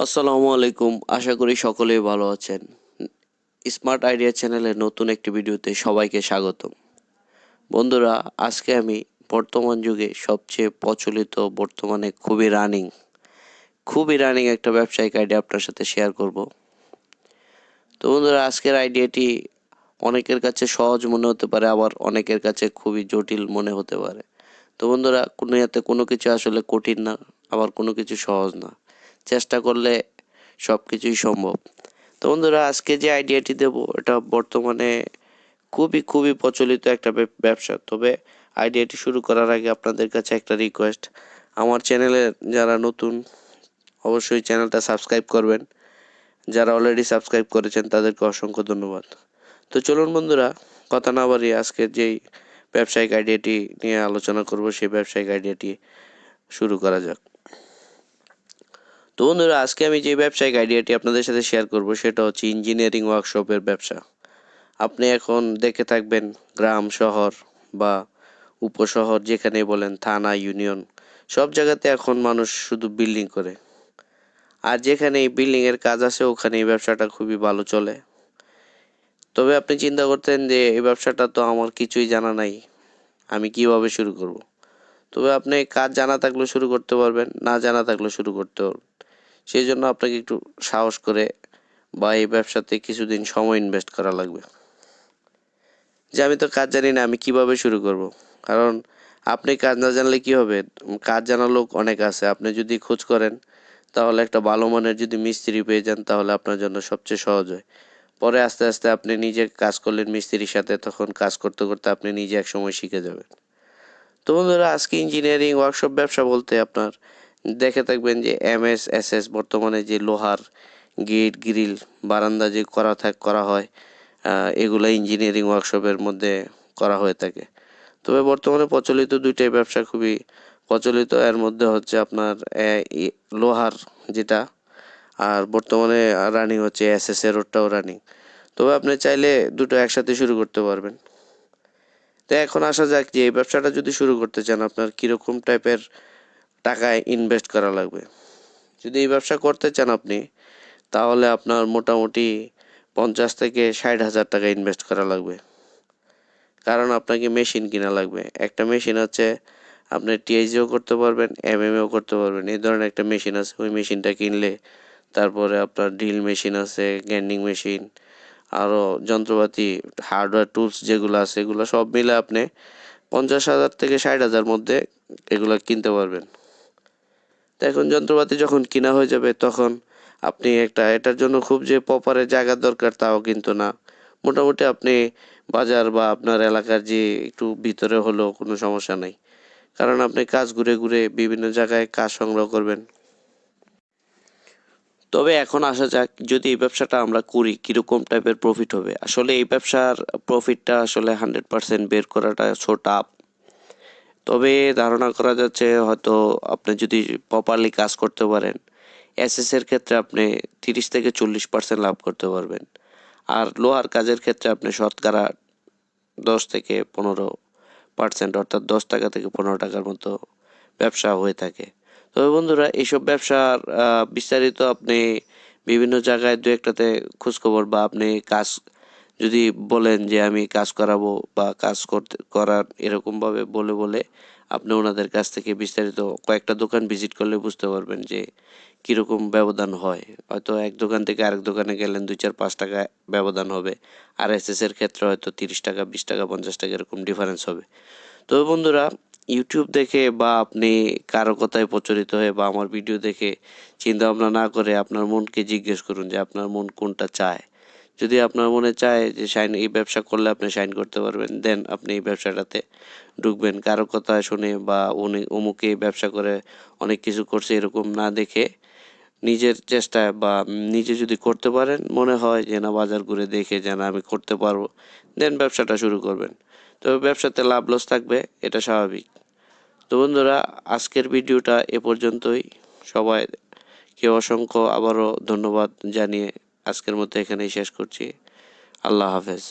আসসালামু আলাইকুম। আশা করি সকলেই ভালো আছেন। স্মার্ট আইডিয়া চ্যানেলের নতুন একটি ভিডিওতে সবাইকে স্বাগতম। বন্ধুরা, আজকে আমি বর্তমান যুগে সবচেয়ে প্রচলিত বর্তমানে খুবই রানিং একটা ব্যবসায়িক আইডিয়া আপনার সাথে শেয়ার করব। তো বন্ধুরা, আজকের আইডিয়াটি অনেকের কাছে সহজ মনে হতে পারে, আবার অনেকের কাছে খুবই জটিল মনে হতে পারে। তো বন্ধুরা, কোনো কিছু আসলে কঠিন না, আবার কোনো কিছু সহজ না। চেষ্টা করলে সব কিছুই সম্ভব। তো বন্ধুরা, আজকে যে আইডিয়াটি দেব এটা বর্তমানে খুবই প্রচলিত একটা ব্যবসা। তবে আইডিয়াটি শুরু করার আগে আপনাদের কাছে একটা রিকোয়েস্ট, আমার চ্যানেলে যারা নতুন অবশ্যই চ্যানেলটা সাবস্ক্রাইব করবেন। যারা অলরেডি সাবস্ক্রাইব করেছেন তাদেরকে অসংখ্য ধন্যবাদ। তো চলুন বন্ধুরা, কথা না বাড়িয়ে আজকের যেই ব্যবসায়িক আইডিয়াটি নিয়ে আলোচনা করব সেই ব্যবসায়িক আইডিয়াটি শুরু করা যাক। তো বন্ধুরা, আজকে আমি যে ব্যবসায়িক আইডিয়াটি আপনাদের সাথে শেয়ার করব সেটা হচ্ছে ইঞ্জিনিয়ারিং ওয়ার্কশপের ব্যবসা। আপনি এখন দেখে থাকবেন গ্রাম শহর বা উপশহর যেখানেই বলেন, থানা ইউনিয়ন, সব জায়গাতে এখন মানুষ শুধু বিল্ডিং করে। আর যেখানে এই বিল্ডিং এর কাজ আছে ওখানে এই ব্যবসাটা খুবই ভালো চলে। তবে আপনি চিন্তা করতেন যে এই ব্যবসাটা তো আমার কিছুই জানা নাই, আমি কিভাবে শুরু করব। তবে আপনি কাজ জানা থাকলেও শুরু করতে পারবেন, না জানা থাকলেও শুরু করতে পারবেন। সেই জন্য আপনাকে একটু সাহস করে বা এই ব্যবসাতে কিছুদিন সময় ইনভেস্ট করা লাগবে। যে আমি তো কাজ জানি না, আমি কিভাবে শুরু করব। কারণ আপনি কাজ না জানলে কি হবে, কাজ জানা লোক অনেক আছে। আপনি যদি খোঁজ করেন তাহলে একটা ভালো মানের যদি মিস্ত্রি পেয়ে যান তাহলে আপনার জন্য সবচেয়ে সহজ হয়। পরে আস্তে আস্তে আপনি নিজে কাজ করলেন মিস্ত্রির সাথে, তখন কাজ করতে করতে আপনি নিজে একসময় শিখে যাবেন। তো বন্ধুরা, আজকে ইঞ্জিনিয়ারিং ওয়ার্কশপ ব্যবসা বলতে আপনার দেখে থাকবেন যে এমএস বর্তমানে যে লোহার গেট গ্রিল বারান্দা যে করা হয়, এগুলা ইঞ্জিনিয়ারিং ওয়ার্কশপের মধ্যে করা হয়ে থাকে। তবে বর্তমানে প্রচলিত দুইটাই ব্যবসা খুবই প্রচলিত। এর মধ্যে হচ্ছে আপনার লোহার যেটা, আর বর্তমানে রানিং হচ্ছে এর ওটাও রানিং। তবে আপনি চাইলে দুটো একসাথে শুরু করতে পারবেন। তো এখন আসা যাক যে এই ব্যবসাটা যদি শুরু করতে চান আপনার কিরকম টাইপের টাকা ইনভেস্ট করা লাগবে। যদি এই ব্যবসা করতে চান আপনি, তাহলে আপনার মোটামুটি 50 থেকে 60 হাজার টাকা ইনভেস্ট করা লাগবে। কারণ আপনাকে মেশিন কিনা লাগবে। একটা মেশিন হচ্ছে আপনি টিআইজিও করতে পারবেন, এমএমও করতে পারবেন। এই ধরনের একটা মেশিন আছে, ওই মেশিনটা কিনলে তারপরে আপনার ড্রিল মেশিন আছে, গ্রাইন্ডিং মেশিন, আরও যন্ত্রপাতি, হার্ডওয়্যার টুলস যেগুলো আছে এগুলো সব মিলে আপনি 50 হাজার থেকে 60 হাজার মধ্যে এগুলো কিনতে পারবেন। তো এখন যন্ত্রপাতি যখন কিনা হয়ে যাবে তখন আপনি এটার জন্য খুব যে প্রপারের জায়গার দরকার তাও কিন্তু না। মোটামুটি আপনি বাজার বা আপনার এলাকার যে একটু ভিতরে হলেও কোনো সমস্যা নেই। কারণ আপনি কাজ ঘুরে ঘুরে বিভিন্ন জায়গায় কাজ সংগ্রহ করবেন। তবে এখন আসা যাক, যদি এই ব্যবসাটা আমরা করি কিরকম টাইপের প্রফিট হবে। আসলে এই ব্যবসার প্রফিটটা আসলে 100% বের করাটা সো টাফ। তবে ধারণা করা যাচ্ছে হয়তো আপনি যদি প্রপারলি কাজ করতে পারেন, এর ক্ষেত্রে আপনি 30 থেকে 40% লাভ করতে পারবেন। আর লোহার কাজের ক্ষেত্রে আপনি শতকরা 10 থেকে 15% অর্থাৎ 10 টাকা থেকে 15 টাকার মতো ব্যবসা হয়ে থাকে। তবে বন্ধুরা, এইসব ব্যবসার বিস্তারিত আপনি বিভিন্ন জায়গায় দু একটাতে খোঁজখবর বা আপনি কাজ যদি বলেন যে আমি কাজ করাবো বা করার এরকমভাবে বলে বলে আপনি ওনাদের কাছ থেকে বিস্তারিত কয়েকটা দোকান ভিজিট করলে বুঝতে পারবেন যে কীরকম ব্যবধান হয়। হয়তো এক দোকান থেকে আরেক দোকানে গেলেন 2 4 5 টাকা ব্যবধান হবে। আর এর ক্ষেত্রে হয়তো 30 টাকা 20 টাকা 50 টাকা এরকম ডিফারেন্স হবে। তবে বন্ধুরা, ইউটিউব দেখে বা আপনি কারো কথায় প্রচলিত হয়ে বা আমার ভিডিও দেখে চিন্তা ভাবনা না করে আপনার মনকে জিজ্ঞেস করুন যে আপনার মন কোনটা চায়। যদি আপনার মনে চায় যে এই ব্যবসা করলে আপনি শাইন করতে পারবেন, দেন আপনি এই ব্যবসাটাতে ঢুকবেন। কারো কথা শুনে বা উনি অমুকে এই ব্যবসা করে অনেক কিছু করছে এরকম না দেখে নিজের চেষ্টায় বা নিজে যদি করতে পারেন, মনে হয় যে না বাজার ঘুরে দেখে যে না আমি করতে পারবো, দেন ব্যবসাটা শুরু করবেন। তবে ব্যবসাতে লাভ লস থাকবে, এটা স্বাভাবিক। তো বন্ধুরা, আজকের ভিডিওটা এ পর্যন্তই। সবাইকে অসংখ্য আবারও ধন্যবাদ জানিয়ে আজকের মতো এখানেই শেষ করছি। আল্লাহ হাফেজ।